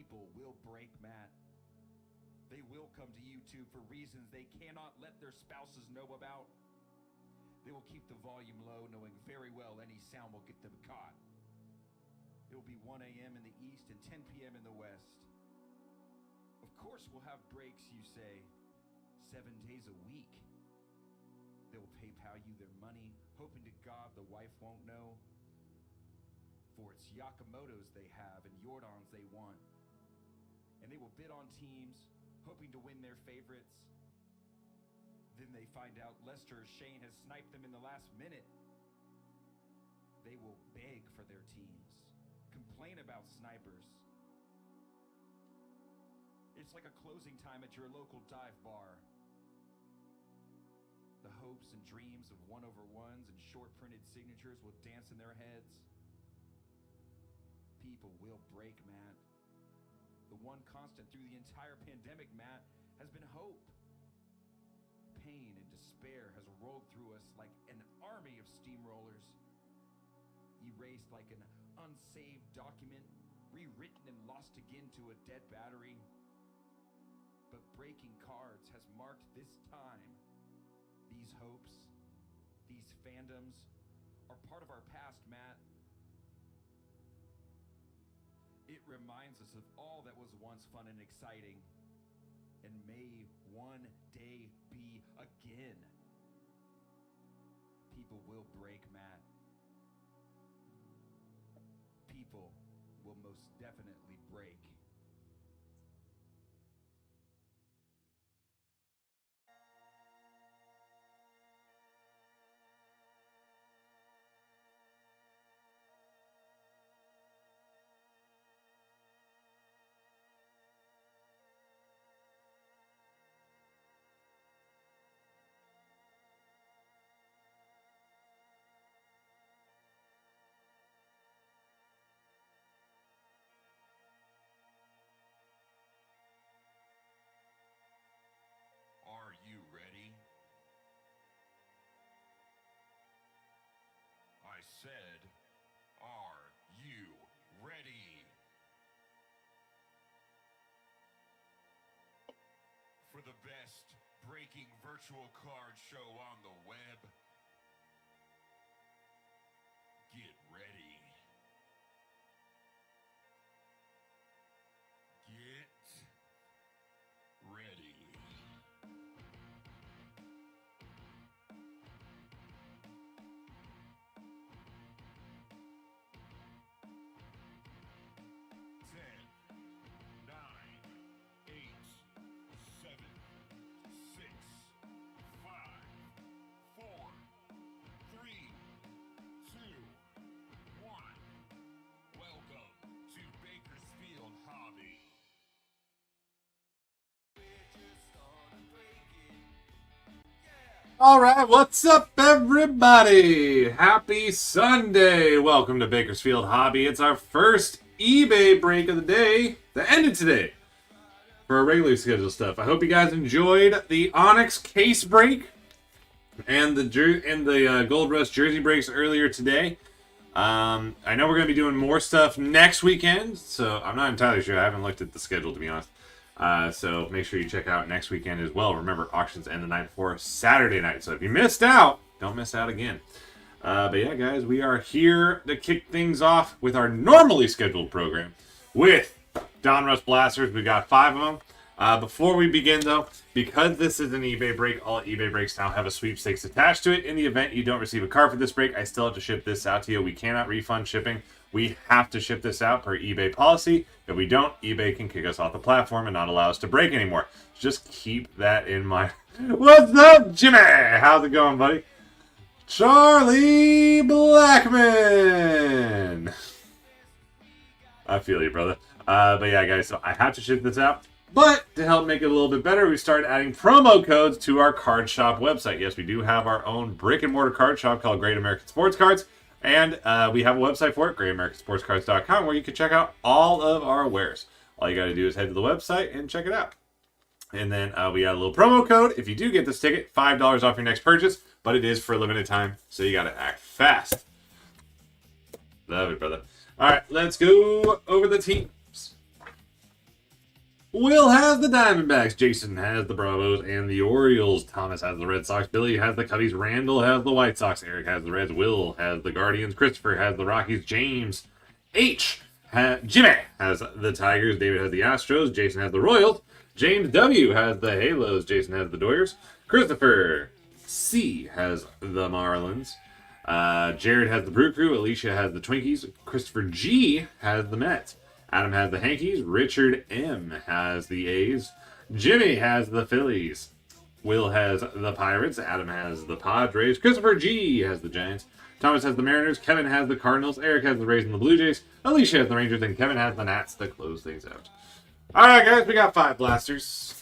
People will break, Matt. They will come to YouTube for reasons they cannot let their spouses know about. They will keep the volume low, knowing very well any sound will get them caught. It will be 1 a.m. in the east and 10 p.m. in the west. Of course we'll have breaks, you say, 7 days a week. They will PayPal you their money, hoping to God the wife won't know. For it's Yakamoto's they have and Jordan's they want. And they will bid on teams, hoping to win their favorites. Then they find out Lester or Shane has sniped them in the last minute. They will beg for their teams, complain about snipers. It's like a closing time at your local dive bar. The hopes and dreams of 1/1s and short printed signatures will dance in their heads. People will break, Matt. The one constant through the entire pandemic, Matt, has been hope. Pain and despair has rolled through us like an army of steamrollers. Erased like an unsaved document, rewritten and lost again to a dead battery. But breaking cards has marked this time. These hopes, these fandoms, are part of our past, Matt. It reminds us of all that was once fun and exciting, and may one day be again. People will break, Matt. People will most definitely break. Are you ready? I said, are you ready? For the best breaking virtual card show on the web, get ready. Get ready. 3, 2, 1. Welcome to Bakersfield Hobby. All right, what's up, everybody? Happy Sunday. Welcome to Bakersfield Hobby. It's our first eBay break of the day that ended today for our regularly scheduled stuff. I hope you guys enjoyed the Onyx case break and the Gold Rush jersey breaks earlier today. I know we're going to be doing more stuff next weekend, so I'm not entirely sure. I haven't looked at the schedule, to be honest. So make sure you check out next weekend as well. Remember, auctions end the night before Saturday night. So if you missed out, don't miss out again. But yeah, guys, we are here to kick things off with our normally scheduled program with Donruss Blasters. We got 5 of them. Before we begin, though, because this is an eBay break, all eBay breaks now have a sweepstakes attached to it. In the event you don't receive a card for this break, I still have to ship this out to you. We cannot refund shipping. We have to ship this out per eBay policy. If we don't, eBay can kick us off the platform and not allow us to break anymore. Just keep that in mind. What's up, Jimmy? How's it going, buddy? Charlie Blackman. I feel you, brother. But yeah, guys, so I have to ship this out. But to help make it a little bit better, we started adding promo codes to our card shop website. Yes, we do have our own brick and mortar card shop called Great American Sports Cards. And we have a website for it, GreatAmericanSportsCards.com, where you can check out all of our wares. All you got to do is head to the website and check it out. And then we got a little promo code. If you do get this ticket, $5 off your next purchase. But it is for a limited time, so you got to act fast. Love it, brother. All right, let's go over the teams. Will has the Diamondbacks. Jason has the Bravos and the Orioles. Thomas has the Red Sox. Billy has the Cubbies. Randall has the White Sox. Eric has the Reds. Will has the Guardians. Christopher has the Rockies. Jimmy has the Tigers. David has the Astros. Jason has the Royals. James W. has the Halos. Jason has the Doyers. Christopher C. has the Marlins. Jared has the Brew Crew. Alicia has the Twinkies. Christopher G. has the Mets. Adam has the Yankees. Richard M. has the A's. Jimmy has the Phillies. Will has the Pirates. Adam has the Padres. Christopher G. has the Giants. Thomas has the Mariners. Kevin has the Cardinals. Eric has the Rays and the Blue Jays. Alicia has the Rangers. And Kevin has the Nats to close things out. Alright, guys, we got 5 blasters.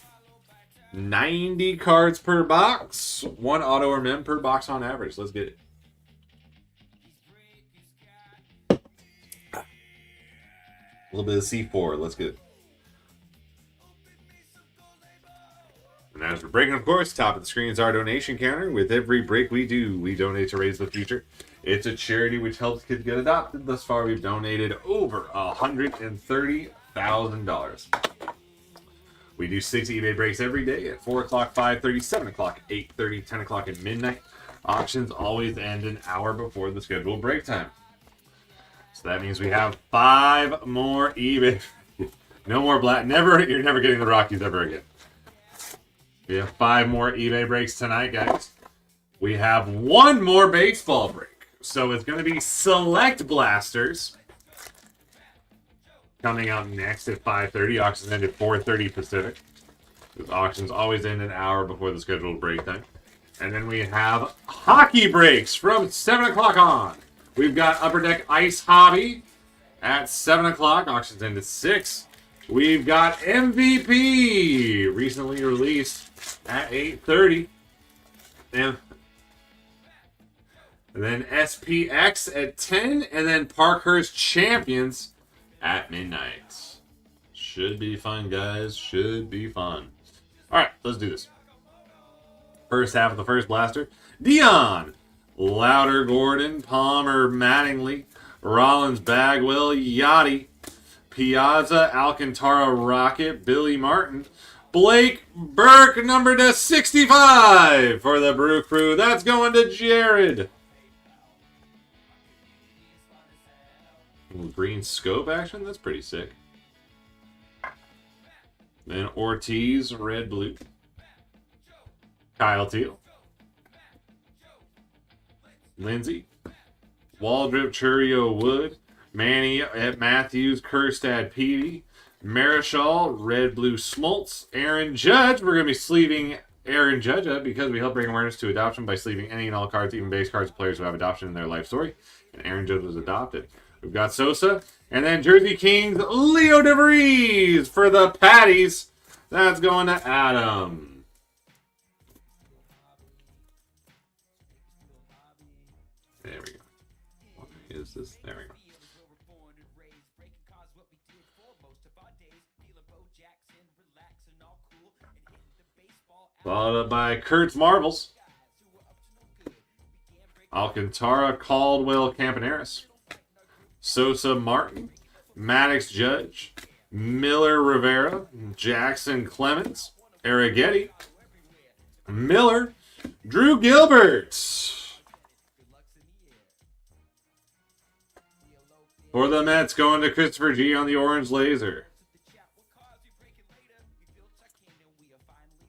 90 cards per box. 1 auto or mem per box on average. Let's get it. A little bit of C4. Let's get it. And as we're breaking, of course, top of the screen is our donation counter. With every break we do, we donate to Raise the Future. It's a charity which helps kids get adopted. Thus far, we've donated over $130,000. We do 6 eBay breaks every day at 4 o'clock, 5:30, 7 o'clock, 8:30, 10 o'clock, and midnight. Auctions always end an hour before the scheduled break time. So that means we have 5 more eBay. No more black. You're never getting the Rockies ever again. We have 5 more eBay breaks tonight, guys. We have 1 more baseball break. So it's going to be Select Blasters coming up next at 5:30. Auctions end at 4:30 Pacific. Those auctions always end an hour before the scheduled break time. And then we have hockey breaks from 7 o'clock on. We've got Upper Deck Ice Hobby at 7 o'clock. Auctions end at 6. We've got MVP recently released at 8:30. And then SPX at 10. And then Parkhurst Champions at midnight. Should be fun, guys. Should be fun. All right, let's do this. First half of the first blaster. Dion. Louder, Gordon, Palmer, Mattingly, Rollins, Bagwell, Yachty, Piazza, Alcantara, Rocket, Billy Martin, Blake Burke, number to 65 for the Brew Crew. That's going to Jared. Green scope action. That's pretty sick. Then Ortiz, red, blue. Kyle Teal. Lindsay, Waldrip, Churio, Wood, Manny at Matthews, Kerstad, Peavy, Marischal, Red, Blue, Smoltz, Aaron Judge. We're going to be sleeving Aaron Judge up because we help bring awareness to adoption by sleeving any and all cards, even base cards of players who have adoption in their life story. And Aaron Judge was adopted. We've got Sosa, and then Jersey Kings, Leo DeVries for the Patties. That's going to Adam. There we go. What is this? There we go. Followed up by Kurt's Marbles. Alcantara, Caldwell, Campaneris. Sosa, Martin. Maddox, Judge. Miller, Rivera. Jackson, Clemens. Arrighetti. Miller. Drew Gilbert. For the Mets, going to Christopher G on the orange laser.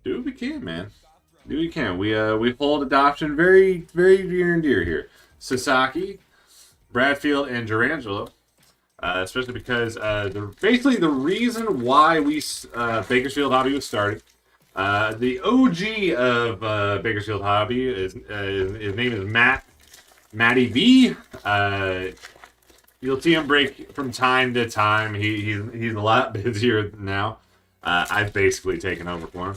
Do what we can, man. Do what we can. We hold adoption very, very near and dear here. Sasaki, Bradfield, and Durangelo. Especially because basically the reason why Bakersfield Hobby was started. The OG of Bakersfield Hobby his name is Matty V. You'll see him break from time to time. He's a lot busier now. I've basically taken over for him.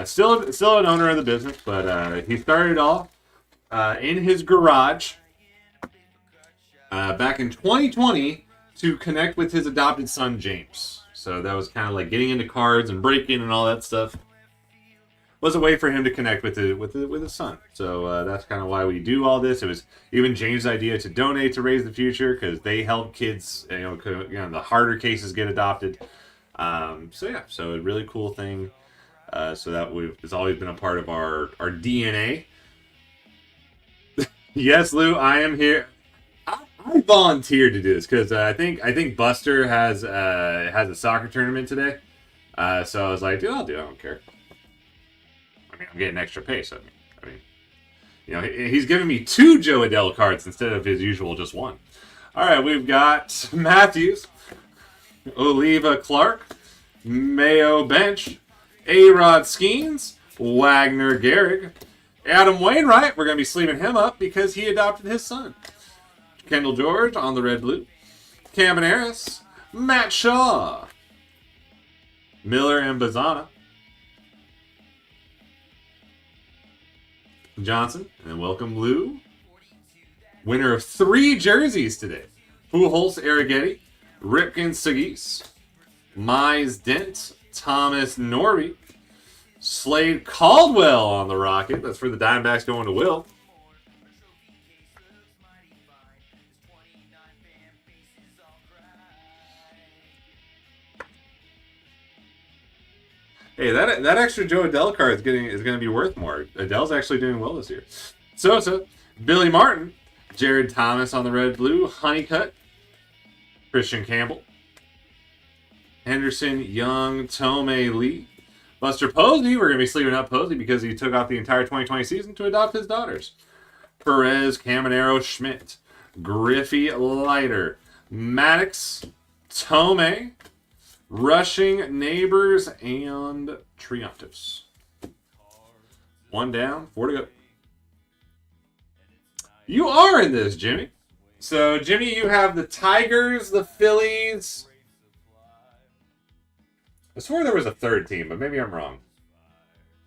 Still an owner of the business, but he started off in his garage back in 2020 to connect with his adopted son James. So that was kind of like getting into cards and breaking and all that stuff. Was a way for him to connect with his son. So that's kind of why we do all this. It was even James' idea to donate to Raise the Future because they help kids. The harder cases get adopted. So yeah, so a really cool thing. So that it's always been a part of our DNA. Yes, Lou, I am here. I volunteered to do this because I think Buster has a soccer tournament today. So I was like, dude, I'll do it. I don't care. I mean, I'm getting extra pay, so I mean, you know, he's giving me 2 Joe Adell cards instead of his usual just 1. All right, we've got Matthews, Oliva Clark, Mayo Bench, A-Rod Skeens, Wagner Gehrig, Adam Wainwright. We're going to be sleeving him up because he adopted his son. Kendall George on the red-blue. Campaneris, Matt Shaw, Miller and Bazana, Johnson, and welcome Lou. Winner of 3 jerseys today. Pujols Arrighetti, Ripken Sagis, Mize Dent, Thomas Norby, Slade Caldwell on the Rocket. That's for the Diamondbacks going to Will. Hey, that extra Joe Adell card is going to be worth more. Adell's actually doing well this year. Sosa, Billy Martin, Jared Thomas on the red-blue, Honeycutt, Christian Campbell, Henderson, Young, Tomei Lee, Buster Posey. We're going to be sleeving up Posey because he took off the entire 2020 season to adopt his daughters. Perez, Caminero, Schmidt, Griffey, Leiter, Maddox, Tomei, Rushing, Neighbors, and Triumphs. 1 down, 4 to go. You are in this, Jimmy. So, Jimmy, you have the Tigers, the Phillies. I swore there was a 3rd team, but maybe I'm wrong.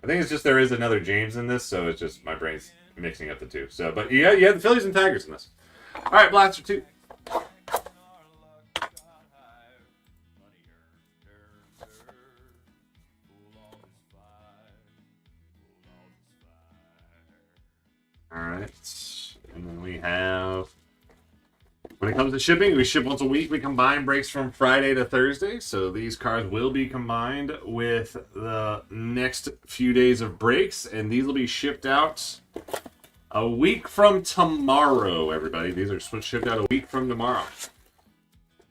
I think it's just there is another James in this, so it's just my brain's mixing up the 2. So, but you have the Phillies and Tigers in this. All right, Blaster 2. All right, and then we have, when it comes to shipping, we ship once a week. We combine breaks from Friday to Thursday, so these cards will be combined with the next few days of breaks, and these will be shipped out a week from tomorrow, everybody. These are shipped out a week from tomorrow.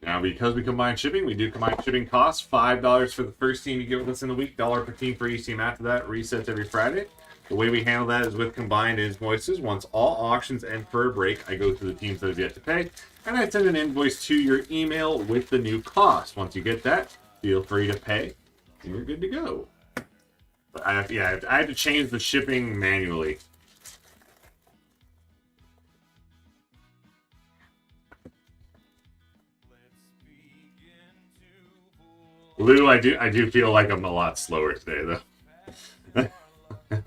Now, because we combine shipping, we do combine shipping costs. $5 for the first team you get with us in the week, $1 per team for each team after that. Resets every Friday. The way we handle that is with combined invoices. Once all auctions end for a break, I go through the teams that have yet to pay, and I send an invoice to your email with the new cost. Once you get that, feel free to pay, and you're good to go. But I have to change the shipping manually. Lou, I do feel like I'm a lot slower today, though.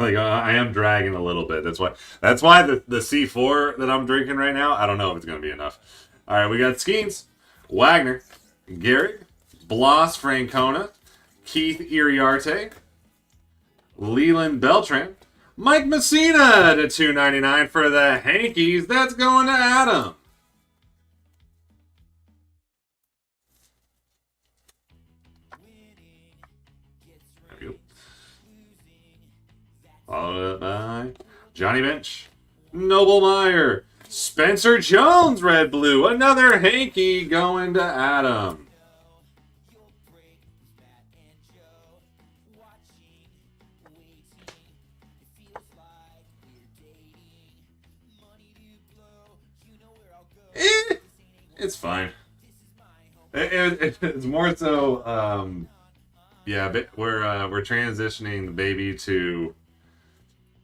Like I am dragging a little bit. That's why the C4 that I'm drinking right now, I don't know if it's going to be enough. All right, we got Skeens, Wagner, Gehrig, Bloss Francona, Keith Iriarte, Leland Beltran, Mike Messina to $2.99 for the Yankees. That's going to Adam. Followed up by Johnny Bench, Noble Meyer, Spencer Jones, red blue, another hanky going to Adam. It's fine. It's more so, yeah, but we're transitioning the baby to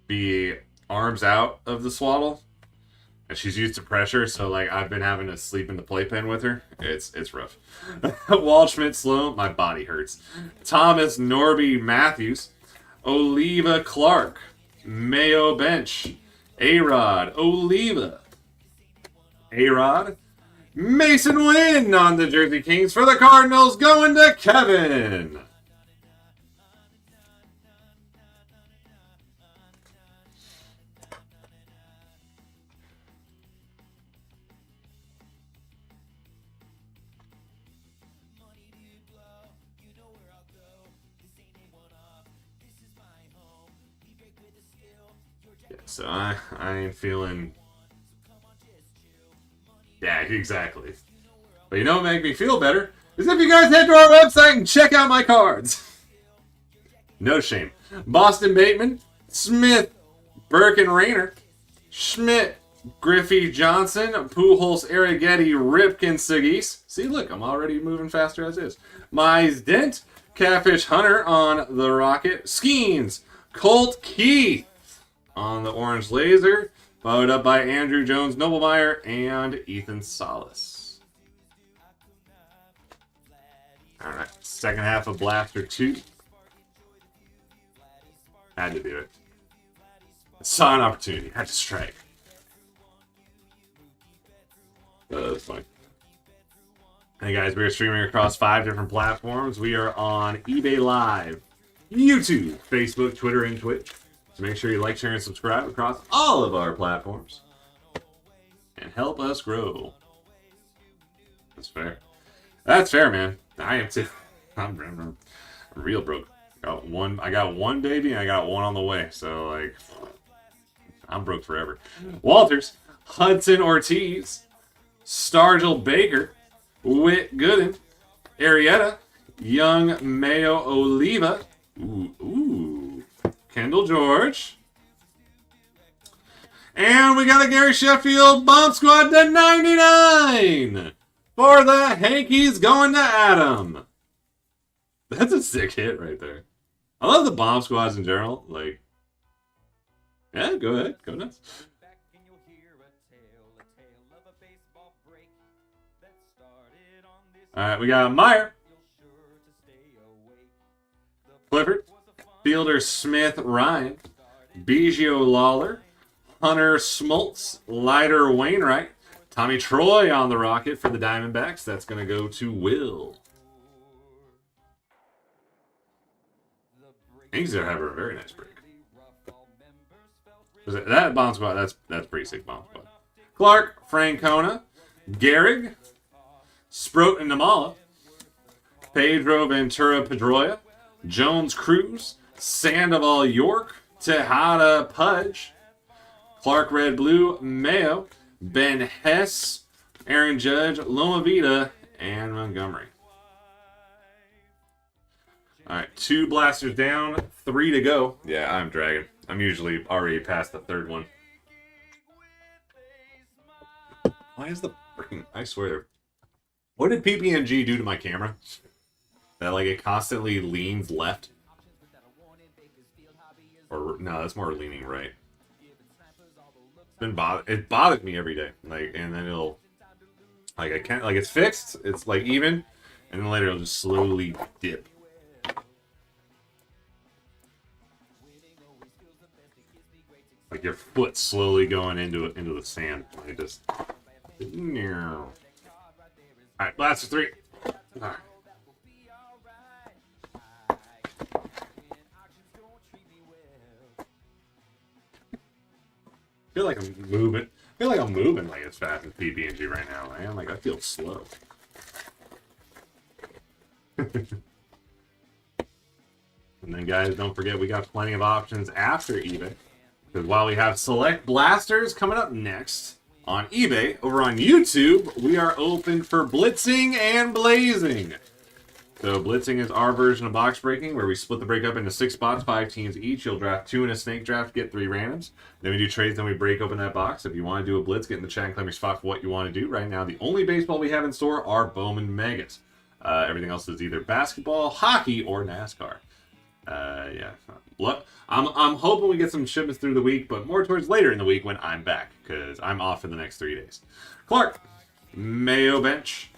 be arms out of the swaddle, and she's used to pressure, so like I've been having to sleep in the playpen with her. It's rough. Waldschmidt Sloan, my body hurts. Thomas Norby Matthews, Oliva Clark, Mayo Bench, A-Rod, Oliva, A-Rod, Mason Wynn on the Jersey Kings for the Cardinals, going to Kevin. Yeah, so I ain't feeling... Yeah, exactly. But you know what make me feel better? Is if you guys head to our website and check out my cards. No shame. Boston Bateman, Smith, Burke and Rayner, Schmidt, Griffey Johnson, Pujols, Arrighetti, Ripken, Sagis. See, look, I'm already moving faster as is. Mize Dent, Catfish Hunter on the Rocket, Skeens, Colt Keith on the Orange Laser, followed up by Andrew Jones, Noblemeyer, and Ethan Salas. All right, second half of Blaster 2. Had to do it. Saw an opportunity. Had to strike. That's fine. Hey guys, we are streaming across 5 different platforms. We are on eBay Live, YouTube, Facebook, Twitter, and Twitch. So make sure you like, share, and subscribe across all of our platforms. And help us grow. That's fair. That's fair, man. I am too. I'm real broke. I got one baby and I got one on the way. So like, I'm broke forever. Walters, Hudson Ortiz, Stargell Baker, Whit Gooden, Arrieta, Young Mayo Oliva, Kendall George, and we got a Gary Sheffield Bomb Squad to 99 for the Hankies going to Adam. That's a sick hit right there. I love the bomb squads in general. Like, yeah, go ahead. Go nuts. All right, we got Meyer, Clifford, Fielder Smith Ryan, Biggio Lawler, Hunter Smoltz, Leiter Wainwright, Tommy Troy on the Rocket for the Diamondbacks. That's going to go to Will. He's gonna have a very nice break. That bomb squad, that's pretty sick bomb squad. Clark, Francona, Gehrig, Sproat and Namala, Pedro Ventura Pedroia, Jones Cruz, Sandoval York, Tejada Pudge, Clark Red Blue, Mayo, Ben Hess, Aaron Judge, Loma Vida, and Montgomery. All right, 2 blasters down, 3 to go. Yeah, I'm dragging. I'm usually already past the third one. Why is the freaking... I swear. What did PPNG do to my camera? That, like, it constantly leans left? Or, no, that's more leaning right. It bothers me every day. Like, and then it'll... Like, I can't... Like, it's fixed. It's, like, even. And then later it'll just slowly dip. Like your foot slowly going into the sand. Like just. All right, blaster 3. All right. I feel like I'm moving like as fast as PB&G right now, man. Like I feel slow. And then guys, don't forget we got plenty of options after eBay. Because while we have select blasters coming up next on eBay, over on YouTube, we are open for blitzing and blazing. So blitzing is our version of box breaking, where we split the break up into 6 spots, 5 teams each. You'll draft 2 in a snake draft, get 3 randoms. Then we do trades, then we break open that box. If you want to do a blitz, get in the chat and claim your spot for what you want to do. Right now, the only baseball we have in store are Bowman Megas. Everything else is either basketball, hockey, or NASCAR. Yeah. Look, I'm hoping we get some shipments through the week, but more towards later in the week when I'm back, because I'm off for the next 3 days. Clark, Mayo Bench,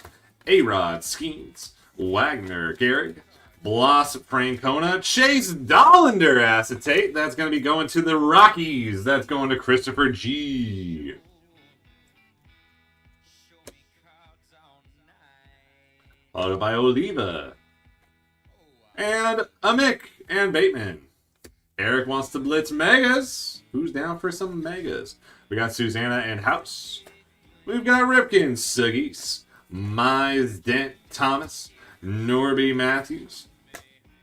A-Rod, Skeens, Wagner, Gehrig, Bloss, Francona, Chase Dollander acetate. That's going to be going to the Rockies. That's going to Christopher G. Followed by Oliva. And Amick and Bateman. Eric wants to blitz megas. Who's down for some megas? We got Susanna and House. We've got Ripken, Suggies, Mize Dent Thomas, Norby Matthews,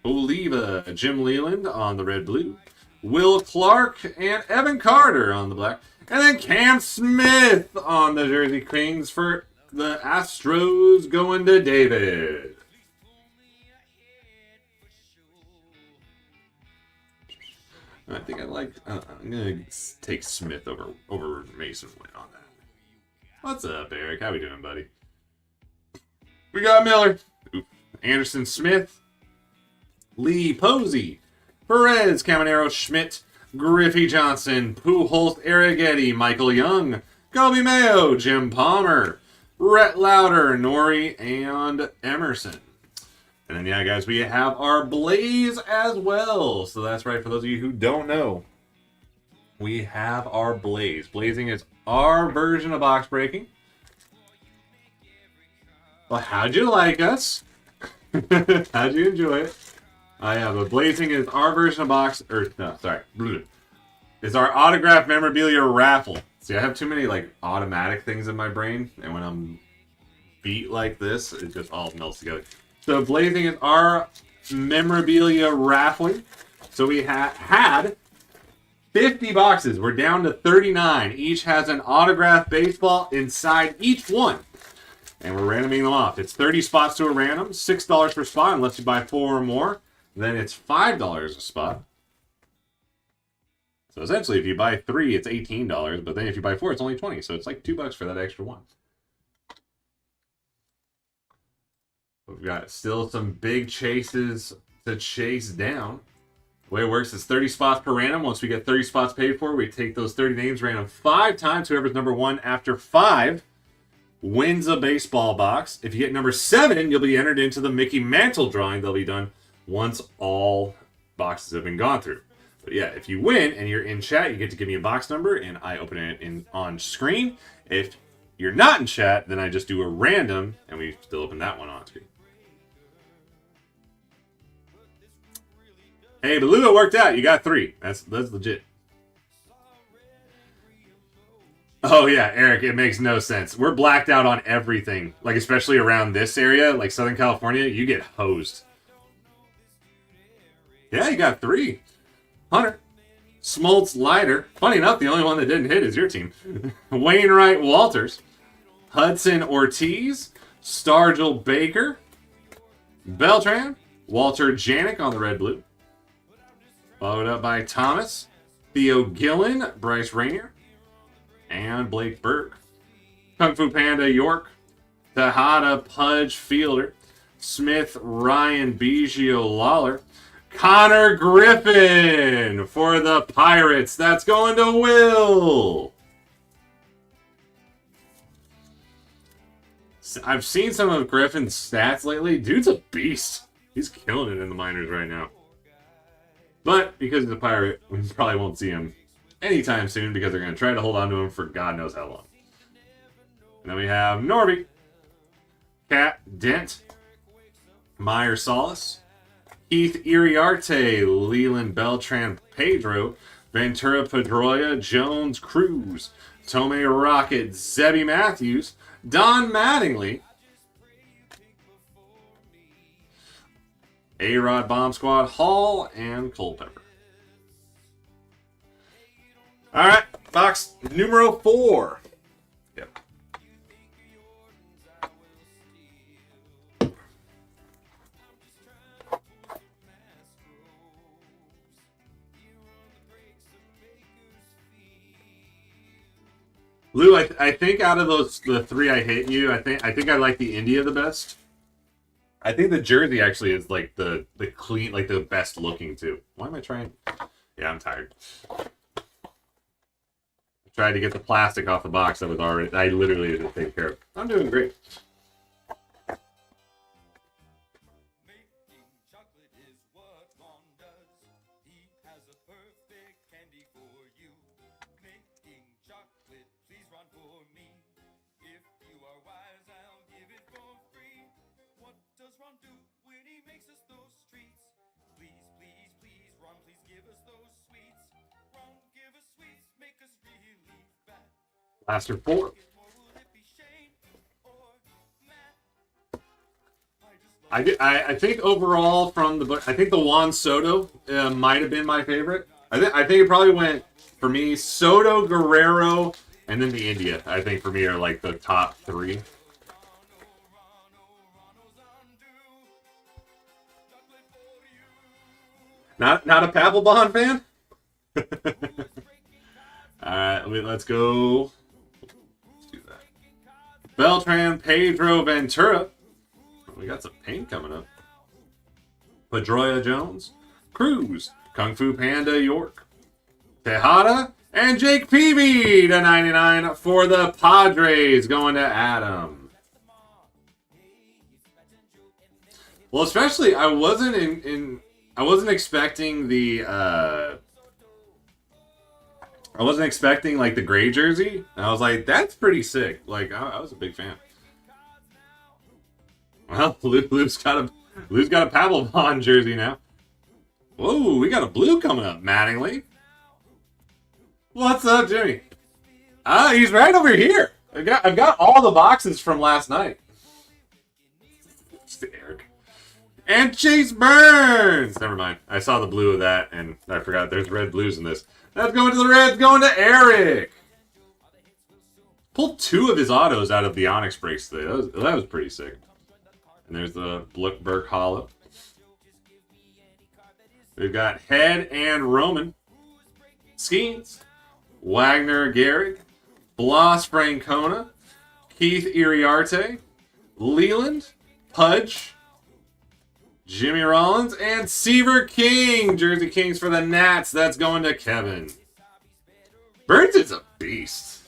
Oliva, Jim Leland on the red blue, Will Clark and Evan Carter on the black. And then Cam Smith on the Jersey Kings for the Astros going to David. I think I like. I'm gonna take Smith over Mason Wynn on that. What's up, Eric? How we doing, buddy? We got Miller, Anderson Smith, Lee Posey, Perez, Caminero, Schmidt, Griffey Johnson, Pujols, Arrighetti, Michael Young, Kobe Mayo, Jim Palmer, Rhett Lauder, Nori, and Emerson. And then, yeah, guys, we have our Blaze as well. So that's right, for those of you who don't know, we have our Blaze. Blazing is our version of box breaking. Well, how'd you like us? How'd you enjoy it? But Blazing is our version of box, is our autograph memorabilia raffle. See, I have too many, like, automatic things in my brain, and when I'm beat like this, it just all melts together. So Blazing is our memorabilia raffling. So we had 50 boxes. We're down to 39. Each has an autographed baseball inside each one. And we're randoming them off. It's 30 spots to a random, $6 per spot unless you buy 4 or more. Then it's $5 a spot. So essentially, if you buy 3, it's $18. But then if you buy 4, it's only $20. So it's like $2 for that extra one. We've got still some big chases to chase down. The way it works is 30 spots per random. Once we get 30 spots paid for, we take those 30 names random 5 times. Whoever's number 1 after 5 wins a baseball box. If you get number 7, you'll be entered into the Mickey Mantle drawing. They'll be done once all boxes have been gone through. But yeah, if you win and you're in chat, you get to give me a box number and I open it on screen. If you're not in chat, then I just do a random and we still open that one on screen. Hey, but Ludo worked out. You got 3. That's legit. Oh, yeah, Eric, it makes no sense. We're blacked out on everything. Like, especially around this area, like Southern California, you get hosed. Yeah, you got 3. Hunter. Smoltz Leiter. Funny enough, the only one that didn't hit is your team. Wainwright Walters. Hudson Ortiz. Stargell Baker. Beltran. Walter Janik on the red-blue. Followed up by Thomas. Theo Gillen. Bryce Rainier. And Blake Burke. Kung Fu Panda York. Tejada Pudge Fielder. Smith Ryan Biggio Lawler. Connor Griffin for the Pirates. That's going to Will. I've seen some of Griffin's stats lately. Dude's a beast. He's killing it in the minors right now. But because he's a Pirate, we probably won't see him anytime soon because they're going to try to hold on to him for God knows how long. And then we have Norby, Cat Dent, Meyer Solis, Keith Iriarte, Leland Beltran Pedro, Ventura Pedroia, Jones Cruz, Tomei Rocket, Zebby Matthews, Don Mattingly, A-Rod Bomb Squad Hall, and Culpepper. All right, box numero 4. Yep. Lou, I think out of the 3 I hit you, I think I like the India the best. I think the jersey actually is like the clean, like the best looking too. Why am I trying? Yeah, I'm tired. Tried to get the plastic off the box that was already, I literally didn't take care of. I'm doing great. Blaster 4. I think overall from the book, I think the Juan Soto might have been my favorite. I think it probably went, for me, Soto, Guerrero, and then the India. I think for me are like the top 3. Not a Papelbon fan? Alright, let's go. Let's do that. Beltran, Pedro, Ventura. We got some paint coming up. Pedroia Jones, Cruz, Kung Fu Panda York, Tejada, and Jake Peavy to 99 for the Padres, going to Adam. Well, especially I wasn't I wasn't expecting the I wasn't expecting like the gray jersey. And I was like, that's pretty sick. Like I was a big fan. Well, Lou's got a Papelbon jersey now. Whoa, we got a blue coming up, Mattingly. What's up, Jimmy? He's right over here. I've got all the boxes from last night. It's Eric. And Chase Burns. Never mind. I saw the blue of that, and I forgot there's red blues in this. That's going to the Reds, going to Eric. Pulled 2 of his autos out of the Onyx breaks today. That was pretty sick. And there's the Blickberg Hollow. We've got Head and Roman. Skeens. Wagner Gehrig. Blas Francona. Keith Iriarte. Leland. Pudge. Jimmy Rollins. And Seaver King. Jersey Kings for the Nats. That's going to Kevin. Burns is a beast.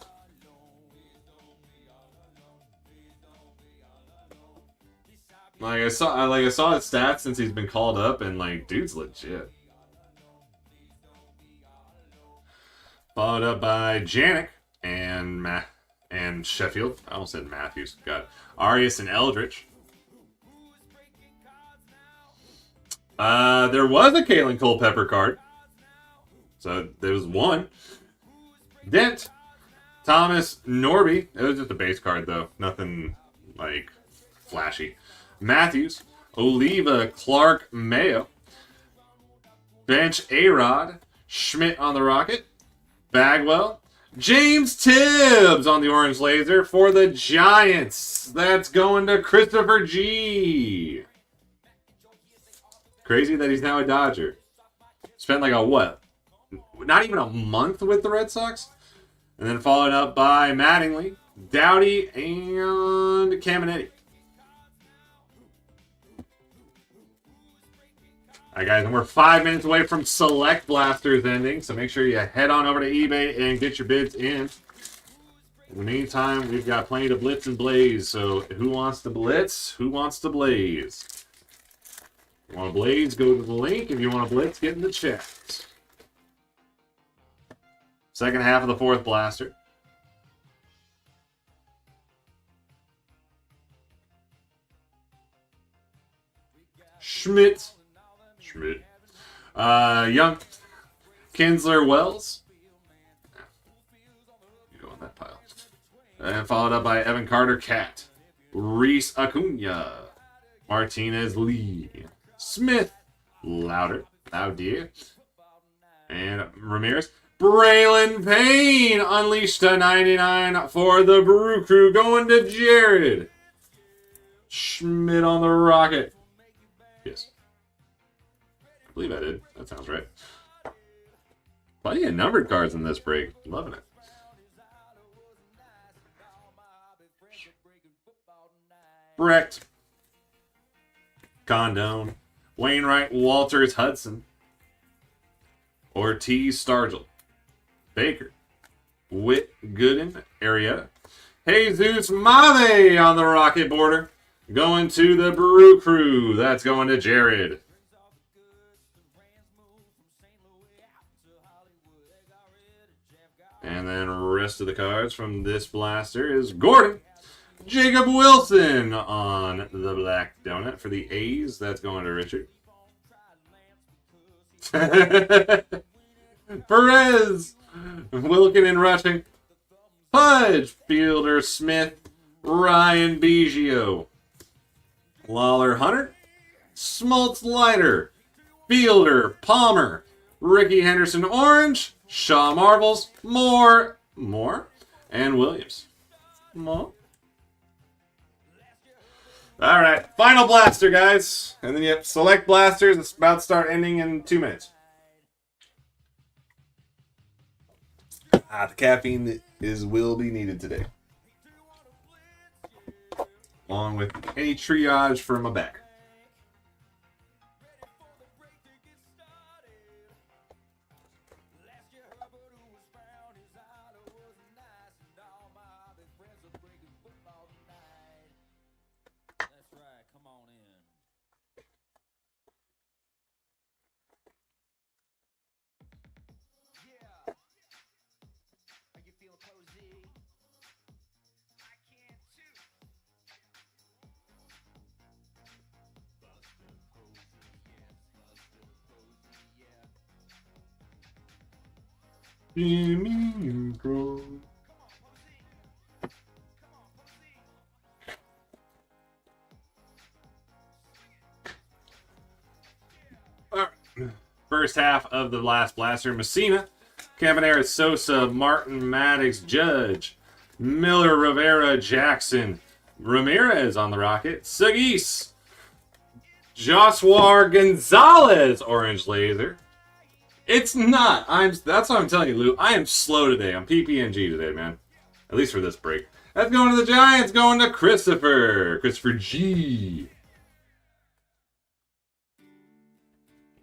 Like I saw his stats since he's been called up, and like, dude's legit. Followed up by Janik and Sheffield. I almost said Matthews. Got Arias and Eldritch. There was a Kalen Culpepper card, so there was one. Dent, Thomas Norby. It was just a base card though, nothing like flashy. Matthews, Oliva, Clark, Mayo, Bench, A-Rod, Schmidt on the Rocket, Bagwell, James Tibbs on the Orange Laser for the Giants. That's going to Christopher G. Crazy that he's now a Dodger. Spent like a what? Not even a month with the Red Sox? And then followed up by Mattingly, Dowdy, and Caminetti. Alright guys, and we're 5 minutes away from Select Blasters ending, so make sure you head on over to eBay and get your bids in. In the meantime, we've got plenty to Blitz and Blaze, so who wants to Blitz? Who wants to Blaze? If you want to Blaze, go to the link. If you want to Blitz, get in the chat. Second half of the 4th Blaster. Schmidt. Young, Kinsler, Wells. You go on that pile. And followed up by Evan Carter, Cat. Reese Acuna. Martinez, Lee. Smith, Louder, and Ramirez. Braylon Payne, Unleashed to 99 for the Brew Crew, going to Jared. Schmidt on the Rocket. Yes. I believe I did. That sounds right. Plenty of numbered cards in this break. Loving it. Brecht. Condone. Wainwright, Walters, Hudson. Ortiz, Stargell. Baker. Whit, Gooden, Arrieta. Jesus Mave on the Rocket border. Going to the Brew Crew. That's going to Jared. And then rest of the cards from this blaster is Gordon. Jacob Wilson on the Black Donut for the A's. That's going to Richard. Perez. Wilkin and rushing. Pudge. Fielder Smith. Ryan Biggio. Lawler Hunter. Smoltz Leiter. Fielder Palmer. Ricky Henderson orange, Shaw Marvels, Moore, and Williams. More. All right, final blaster, guys. And then you have select blasters. It's about to start ending in 2 minutes. The caffeine will be needed today. Along with any triage for my back. Jimmy Pro. First half of the last blaster: Messina, Cabanera, Sosa, Martin, Maddox, Judge, Miller, Rivera, Jackson, Ramirez on the Rocket, Sagis, Joshua Gonzalez, orange laser. It's not. That's what I'm telling you, Lou. I am slow today. I'm PPNG today, man. At least for this break. That's going to the Giants. Going to Christopher G.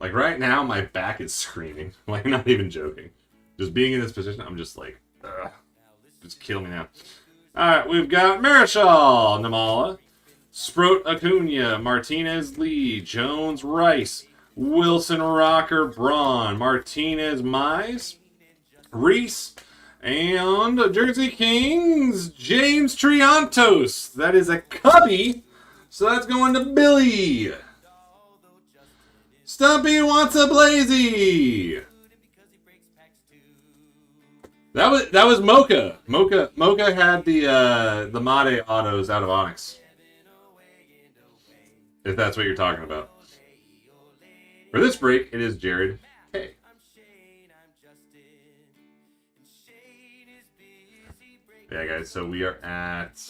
Like right now, my back is screaming. Like, not even joking. Just being in this position, I'm just like, ugh. Just kill me now. Alright, we've got Marichal, Namala, Sproat, Acuna, Martinez, Lee, Jones, Rice, Wilson, Rocker, Braun, Martinez, Mize, Reese, and Jersey Kings, James Triantos. That is a cubby, so that's going to Billy. Stumpy wants a Blazy. That was Mocha. Mocha had the Made autos out of Onyx. If that's what you're talking about. For this break, it is Jared K. Yeah, guys, so we are at...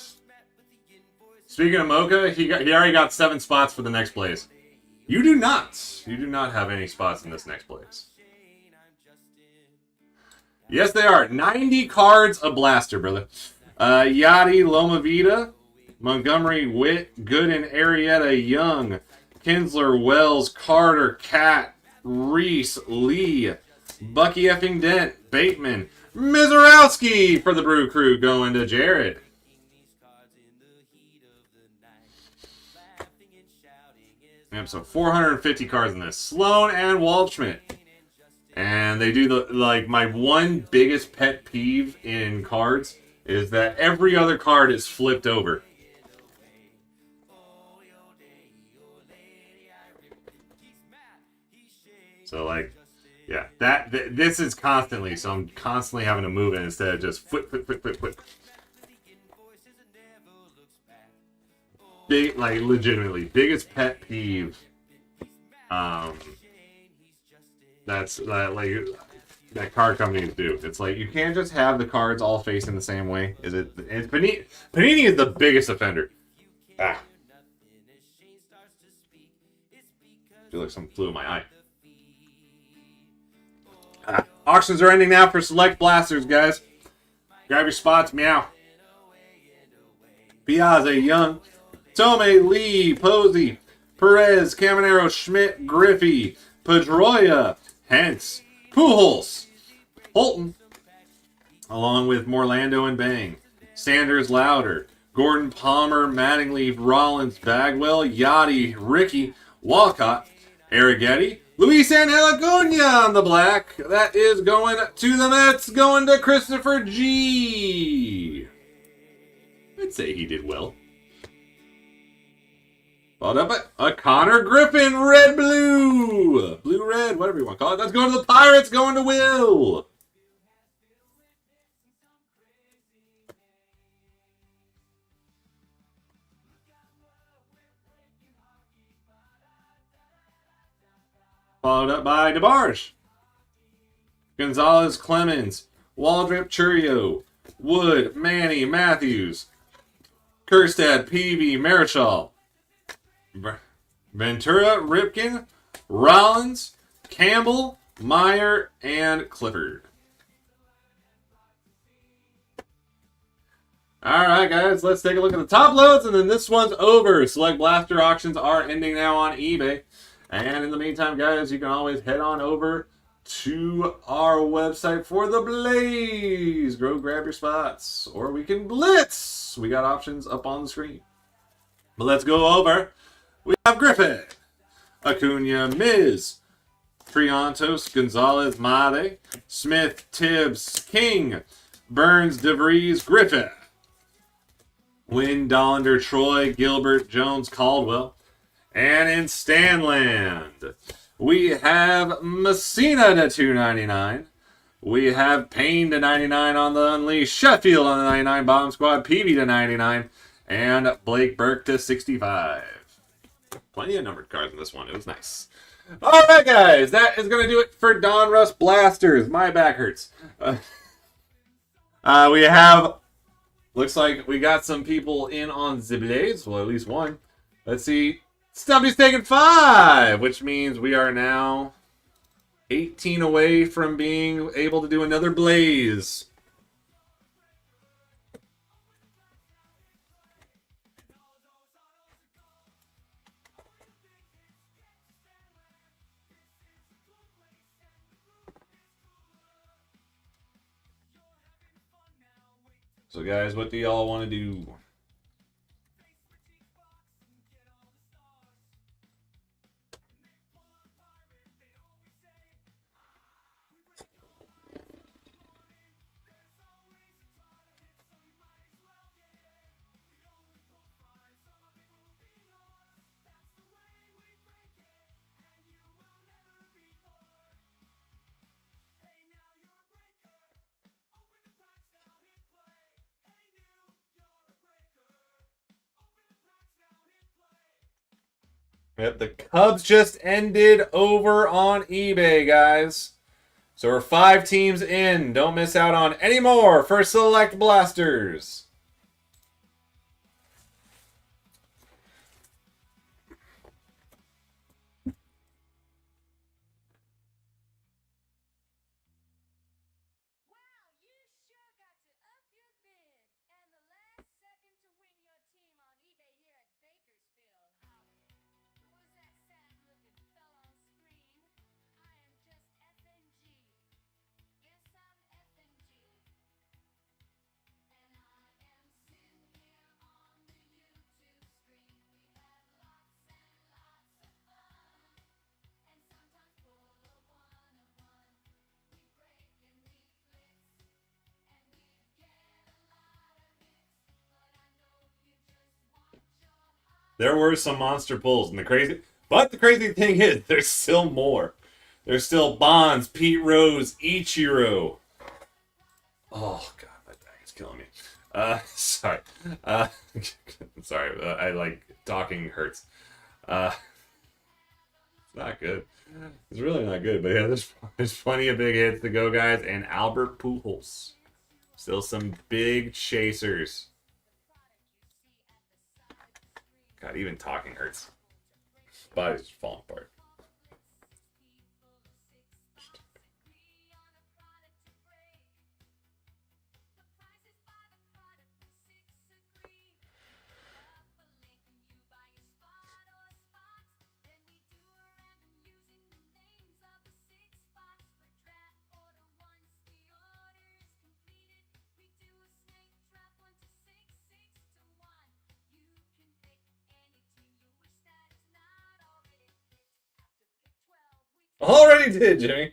Speaking of Mocha, he already got 7 spots for the next place. You do not. You do not have any spots in this next place. Yes, they are. 90 cards a blaster, brother. Yachty, Loma Vida, Montgomery, Witt, Gooden, Arrieta, Young, Kinsler, Wells, Carter, Cat, Reese, Lee, Bucky effing Dent, Bateman, Mizorowski for the Brew Crew going to Jared. Yep, so 450 cards in this. Sloan and Waldschmidt. And they do my one biggest pet peeve in cards is that every other card is flipped over. So yeah, this is constantly, so I'm constantly having to move it instead of just flip. Big, legitimately, biggest pet peeve. That's that card companies do. It's like you can't just have the cards all facing the same way. Panini is the biggest offender. I feel like something flew in my eye. Auctions are ending now for select blasters, guys. Grab your spots, meow. Piazza, Young, Tome, Lee, Posey, Perez, Caminero, Schmidt, Griffey, Pedroia, Hentz, Pujols, Holton, along with Morlando and Bang, Sanders, Louder, Gordon, Palmer, Mattingly, Rollins, Bagwell, Yachty, Ricky, Walcott, Arrighetti, Luis Angel Acuna on the black. That is going to the Mets, going to Christopher G. I'd say he did well. Followed up by a Connor Griffin, red-blue. Blue-red, whatever you want to call it. That's going to the Pirates, going to Will. Followed up by DeBarge. Gonzalez, Clemens, Waldrop, Churio, Wood, Manny, Matthews, Kerstad, Peavy, Marichal, Ventura, Ripken, Rollins, Campbell, Meyer, and Clifford. Alright guys, let's take a look at the top loads, and then this one's over. Select blaster auctions are ending now on eBay. And in the meantime, guys, you can always head on over to our website for the Blaze. Go grab your spots. Or we can Blitz. We got options up on the screen. But let's go over. We have Griffin, Acuna, Miz, Triantos, Gonzalez, Made, Smith, Tibbs, King, Burns, DeVries, Griffin, Wynn, Dollander, Troy, Gilbert, Jones, Caldwell. And in Stanland, we have Messina to 299. We have Payne to 99 on the Unleashed, Sheffield on the 99 Bomb Squad, Peavy to 99, and Blake Burke to 65. Plenty of numbered cards in this one. It was nice. All right, guys, that is going to do it for Donruss Blasters. My back hurts. We have, looks like we got some people in on the Blaze. Well, at least one. Let's see. Stumpy's taking 5, which means we are now 18 away from being able to do another Blaze. So guys, what do y'all want to do? Yep, the Cubs just ended over on eBay, guys. So we're 5 teams in. Don't miss out on any more for Select Blasters. There were some monster pulls, and the crazy thing is, there's still more. There's still Bonds, Pete Rose, Ichiro. Oh god, my back is killing me. Sorry. Sorry. I like talking hurts. It's not good. It's really not good. But yeah, there's plenty of big hits to go, guys. And Albert Pujols, still some big chasers. God, even talking hurts. Body's just falling apart. Already did, Jimmy.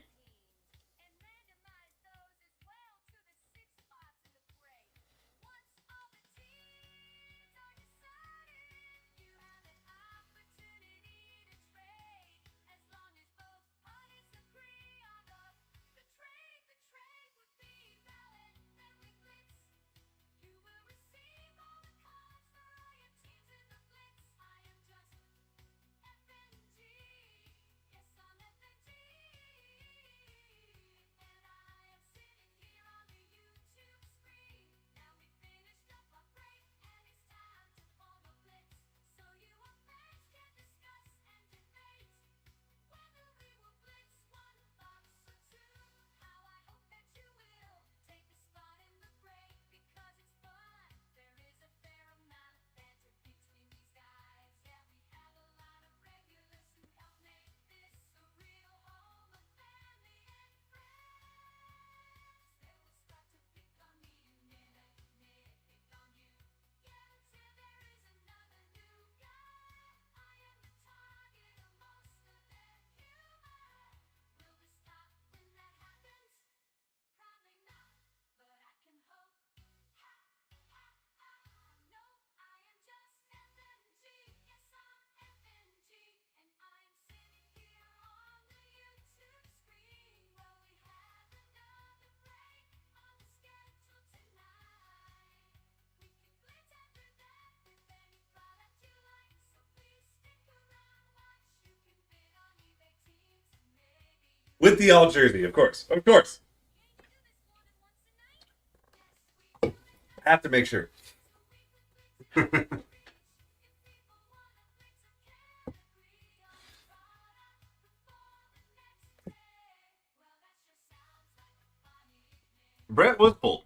With the all jersey, of course. Of course. Have to make sure. Brett was pulled.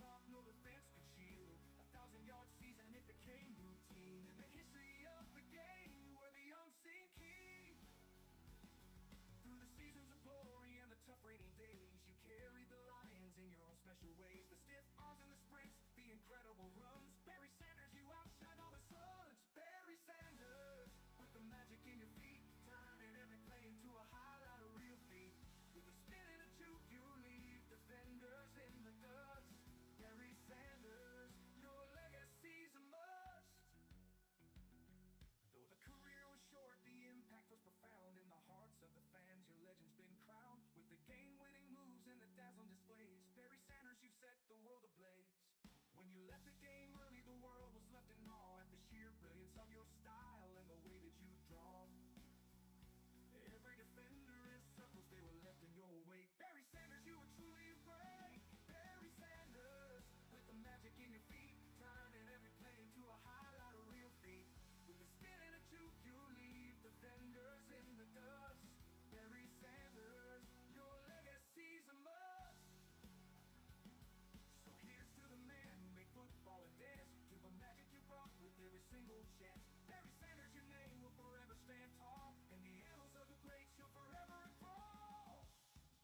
top, no defense could shield. 1,000-yard season, it became routine in the history of the game. We're the unseen king. Through the seasons of glory and the tough rainy days, you carried the Lions in your own special ways. The stiff arms and the sprints, the incredible runs. Barry Sanders, you outshine all the suns. Barry Sanders, with the magic in your feet, turning every play into a highlight of real feat. With a spin and a juke, you leave defenders in the dust. Barry Sanders, your legacy's a must. Though the career was short, the impact was profound. In the hearts of the fans, your legend's been crowned. With the game-winning moves and the dazzling displays, Barry Sanders, you've set the world ablaze. When you left the game early, the world was left in awe at the sheer brilliance of your style and the way that you draw. Every defender in circles, they were left in your wake. Barry Sanders, you were truly great. Barry Sanders, with the magic in your feet, turning every play into a highlight of real feat. With a spin and a juke, you leave defenders in the dust. Barry Sanders, your legacy's a must. So here's to the man who made football a dance. To the magic you brought with every single chance. Barry Sanders, your name will forever stand tall. In the annals of the greats, you'll forever enthrall.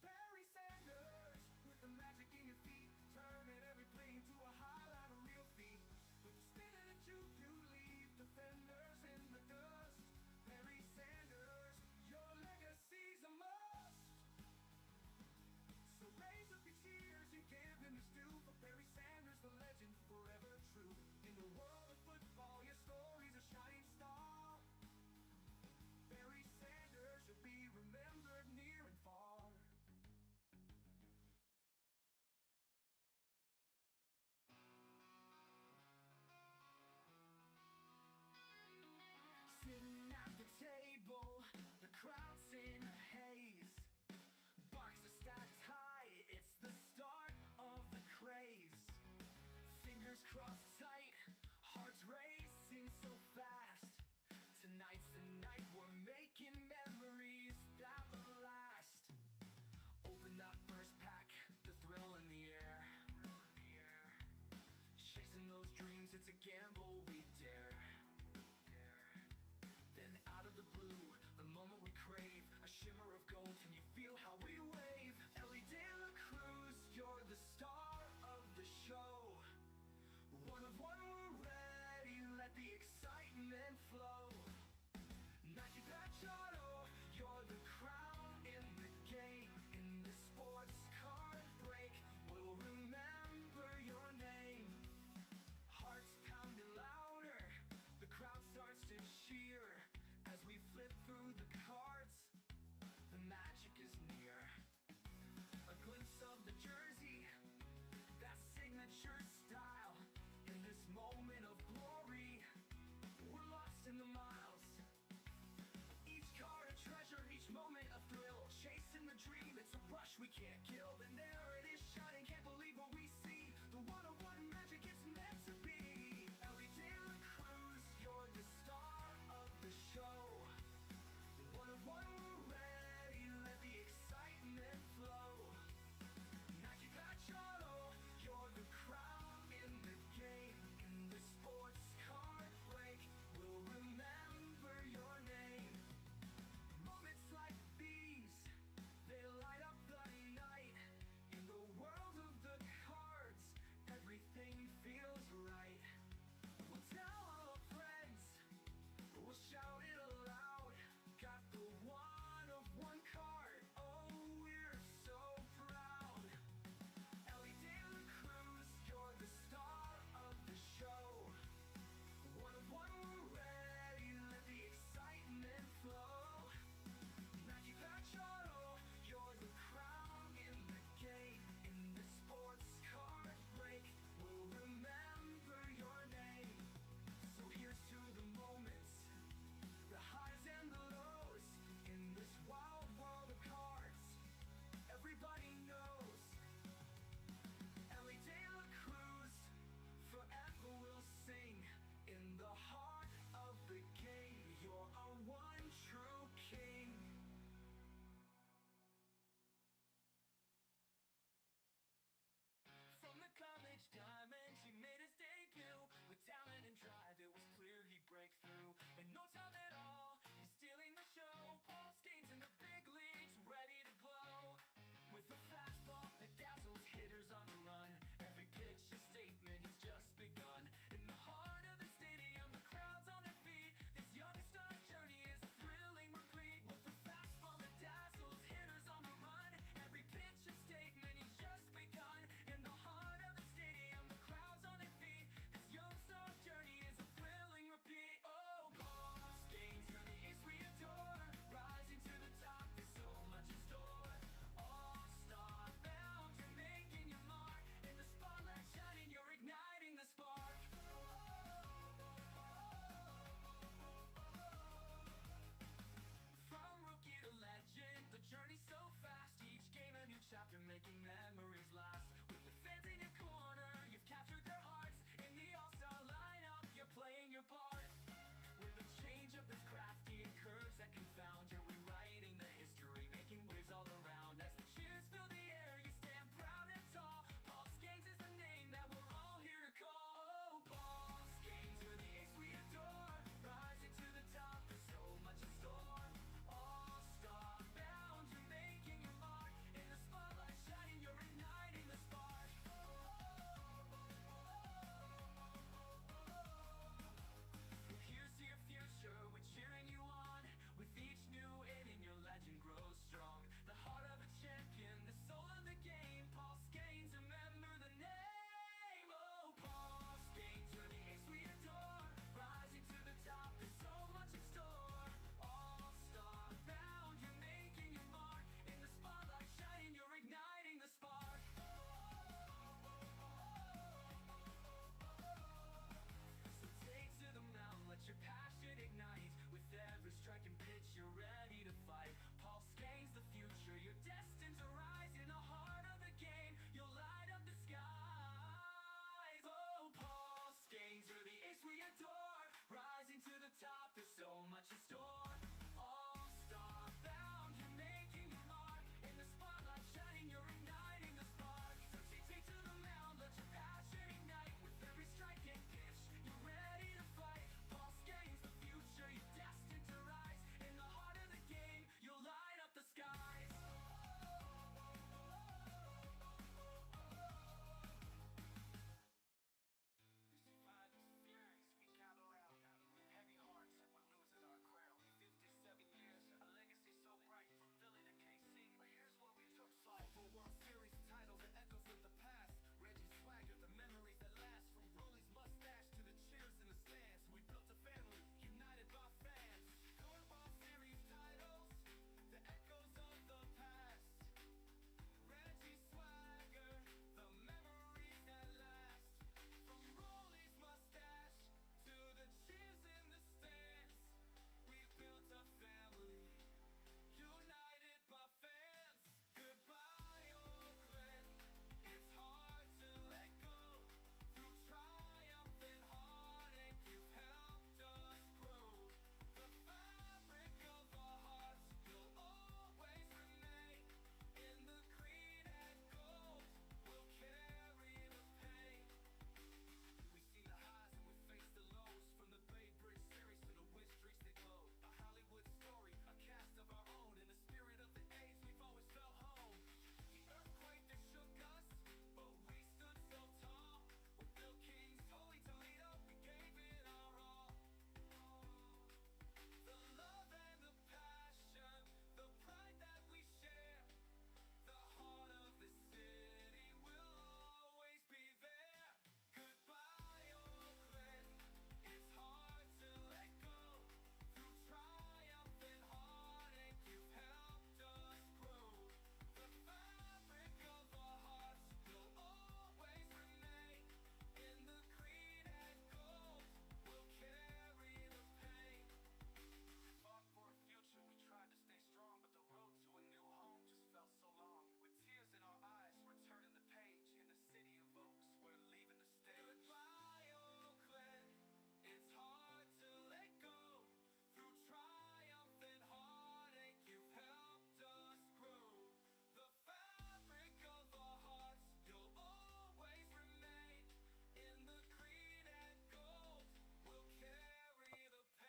Barry Sanders, with the magic in your feet, turning every play into a highlight of real feat. With the spin and a juke, you leave defenders in the dust. Barry Sanders, your legacy's a must. So raise up your cheers and give him his due. For Barry Sanders, the legend, forever true. In the world of football, your story's a shining star. Barry Sanders, you'll be remembered near and far. Sitting at the table, the crowd's in a haze. Barks are stacked high, it's the start of the craze. Fingers crossed tight, hearts racing so fast. Tonight's the night we're making memories that will last. Open that first pack, the thrill in the air. Chasing those dreams, it's a gamble we dare. Then out of the blue, the moment we crave, a shimmer of gold, can you feel how we wave? Ellie De La Cruz, you're the star of the show. One of one, we're ready, let the excitement flow. Nike Pachado, you're the crown in the game. In the sports card break, we'll remember your name. Hearts pounding louder, the crowd starts to cheer. As we flip through the cards, the magic is near. A glimpse of the jersey, that signature style. In this moment of glory, we're lost in the miles. Each card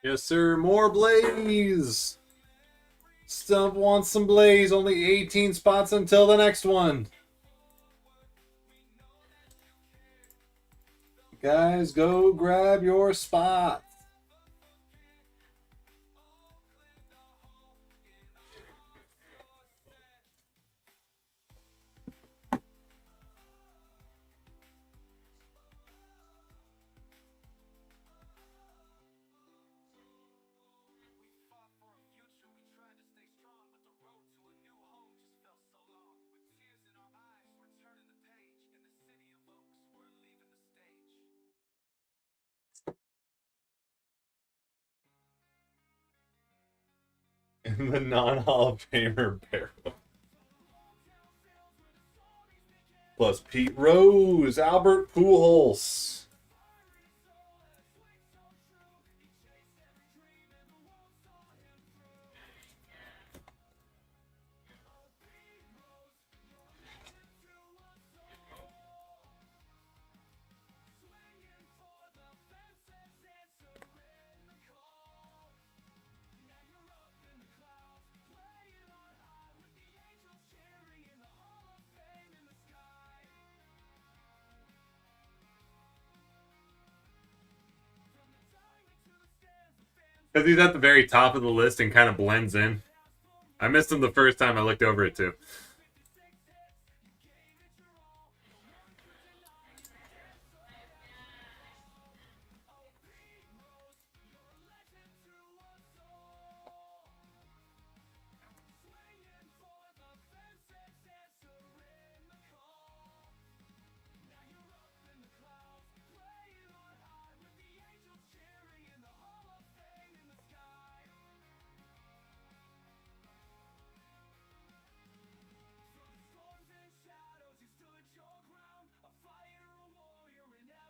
Yes, sir. More Blaze. Stump wants some Blaze. Only 18 spots until the next one. Guys, go grab your spot. In the non-Hall of Famer barrel. Plus Pete Rose, Albert Pujols. Because he's at the very top of the list and kind of blends in. I missed him the first time I looked over it, too.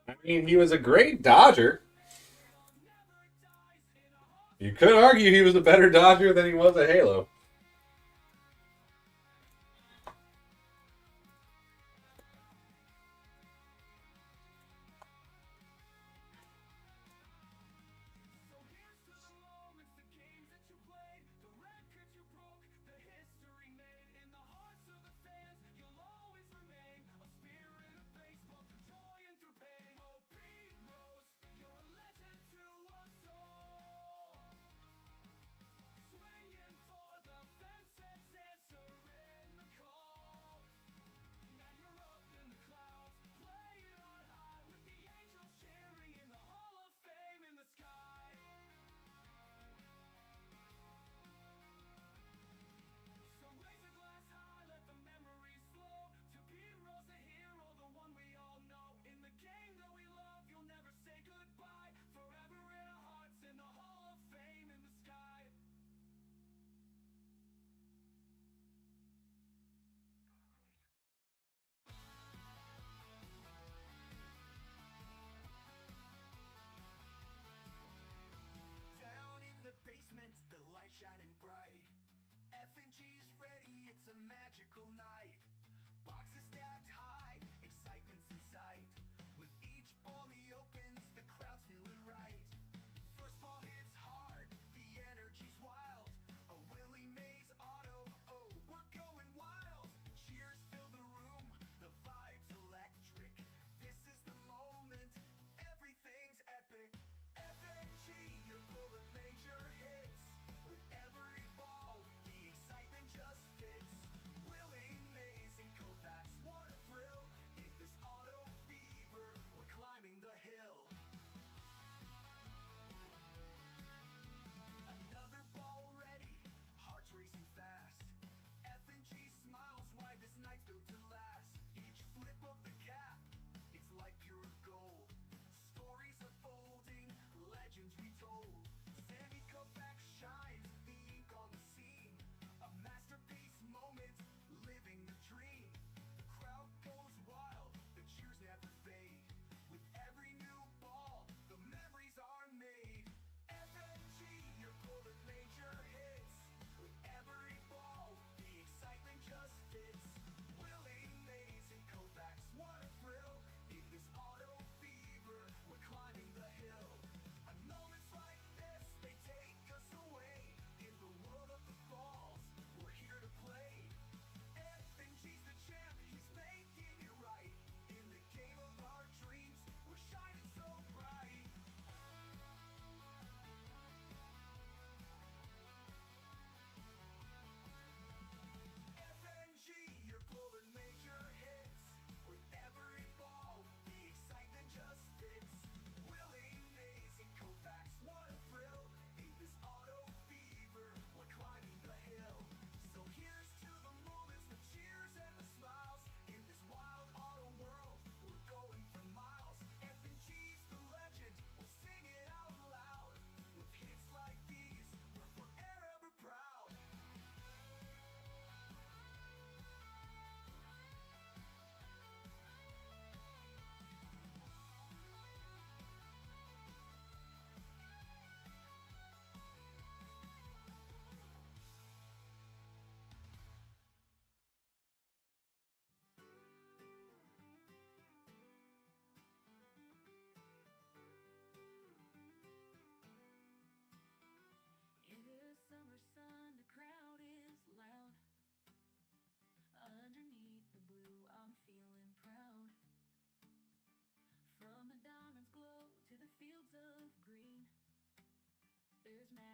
I mean, he was a great Dodger. You could argue he was a better Dodger than he was a Halo.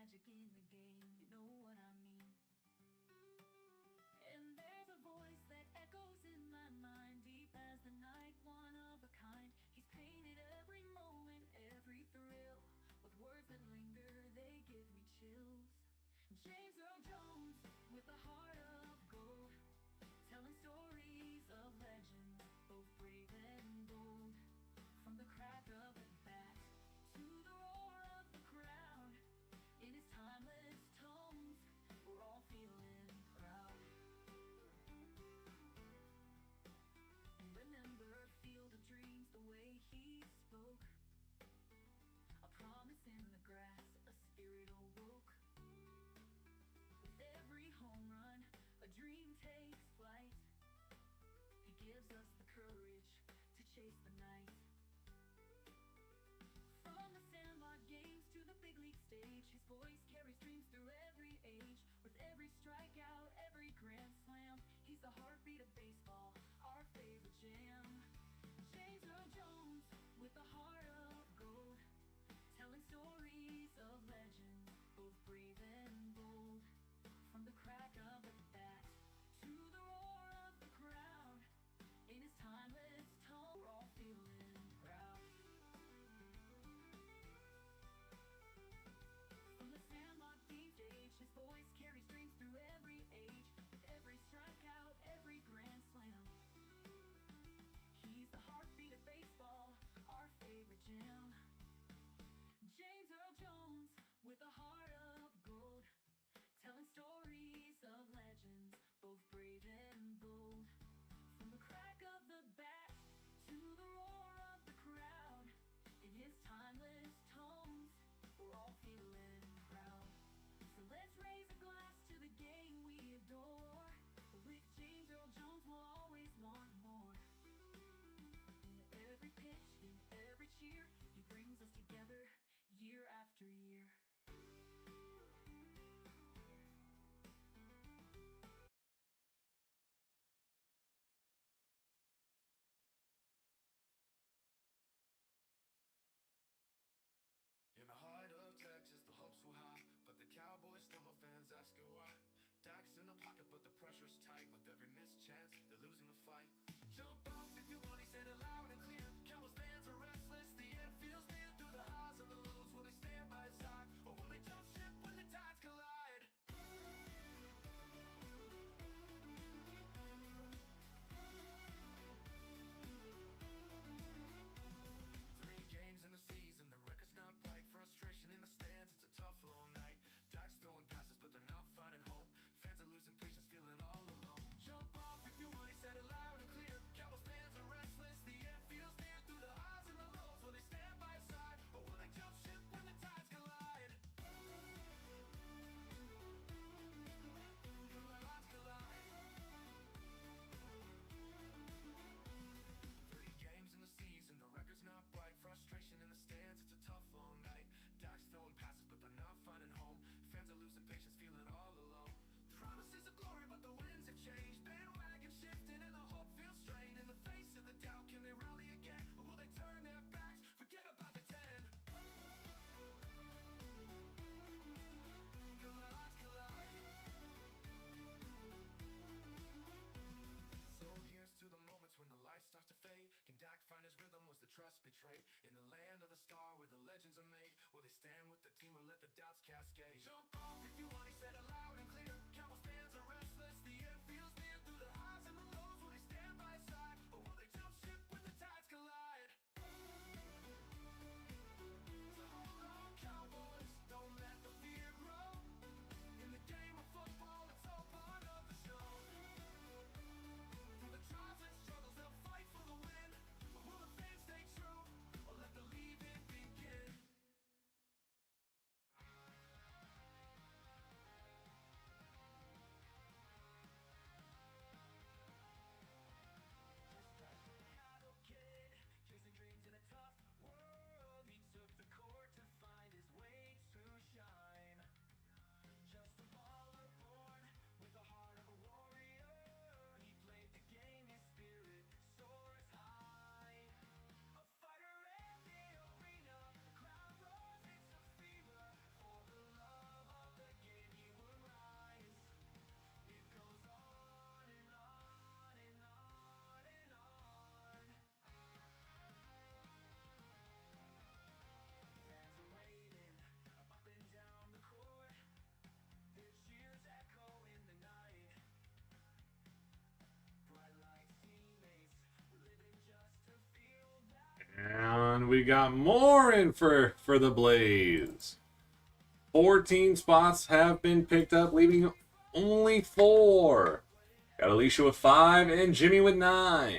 magic in the game, you know what I mean. And there's a voice that echoes in my mind, deep as the night, one of a kind. He's painted every moment, every thrill, with words that linger, they give me chills. James Earl Jones, with a heart of gold, telling stories of legend, both brave and bold. From the crack of the bat to the roar of the crowd, in his timeless tones, we're all feeling proud. Remember Field of Dreams, the way he spoke, a promise in the grass, a spirit awoke. With every home run, a dream takes flight. He gives us the courage to chase the night. From the sandlot games to the big league stage, his voice carries dreams through every age. With every strikeout, every grand slam, he's the heartbeat of baseball, our favorite jam. James Earl Jones, with a heart of gold, telling stories of legend, both brave and bold. From the crack of the bat to the roar of the crowd, in his timeless tone, we're all feeling proud. From the sandlot game stage, his voice carries dreams through every age. With every strikeout, every grand slam, he's the heartbeat of baseball, our favorite jam. James Earl Jones, with a heart of gold, telling stories of legends, both brave and bold. From the crack of the bat to the roar of the crowd, in his timeless tones, we're all feeling proud. So let's raise a glass to the game we adore. With James Earl Jones, we'll always want more. In every pitch, in every cheer, he brings us together year after year. In the heart of Texas, the hopes were high, but the Cowboys still no fans asking why. Dak's in the pocket, but the pressure's tight. With every missed chance, they're losing the fight. Jump off if you want, he said it loud and clear. Cowboys fans are restless, the end feels near. Through the highs and the lows, will they stand by his side, or will they jump ship when the tides collide? 3 games in the season, the record's not bright. Frustration in the stands, it's a tough long night. Dak's throwing passes, but they're not finding hope. Fans are losing patience, feeling all alone. Jump off if you want, he said it loud and clear. Cowboys fans are restless, the end feels near. Through the highs and the lows, will they stand by his side, or will they jump ship when the tides collide? Through the lines collide. 30 games in the season, the record's not bright. Frustration in the stands, it's a tough long night. Dak's throwing passes, but they're not finding home. Fans are losing patience, feeling all alone. Promises of glory, but the winds have changed. Bandwagon shifting and the hope feels strained. In the face of the doubt, can they rally again, or will they turn their backs, forget about the 10? Collide, collide. So here's to the moments when the light starts to fade. Can Dak find his rhythm? Was the trust betrayed? In the land of the star where the legends are made, will they stand with the team or let the doubts cascade? Jump off if you want, he said it loud and clear. Cowboys fans are restless, the end feels near. Through the highs and the lows, will they stand by his side, or will they jump ship when the tides collide? So hold on, Cowboys, don't let the fear grow. In the game of football, it's all part of the show. Through the trials and struggles, they'll fight for the win. But will the fans stay true, or let the leaving begin? And we got more in for the Blaze. 14 spots have been picked up, leaving only 4. Got Alicia with 5 and Jimmy with 9.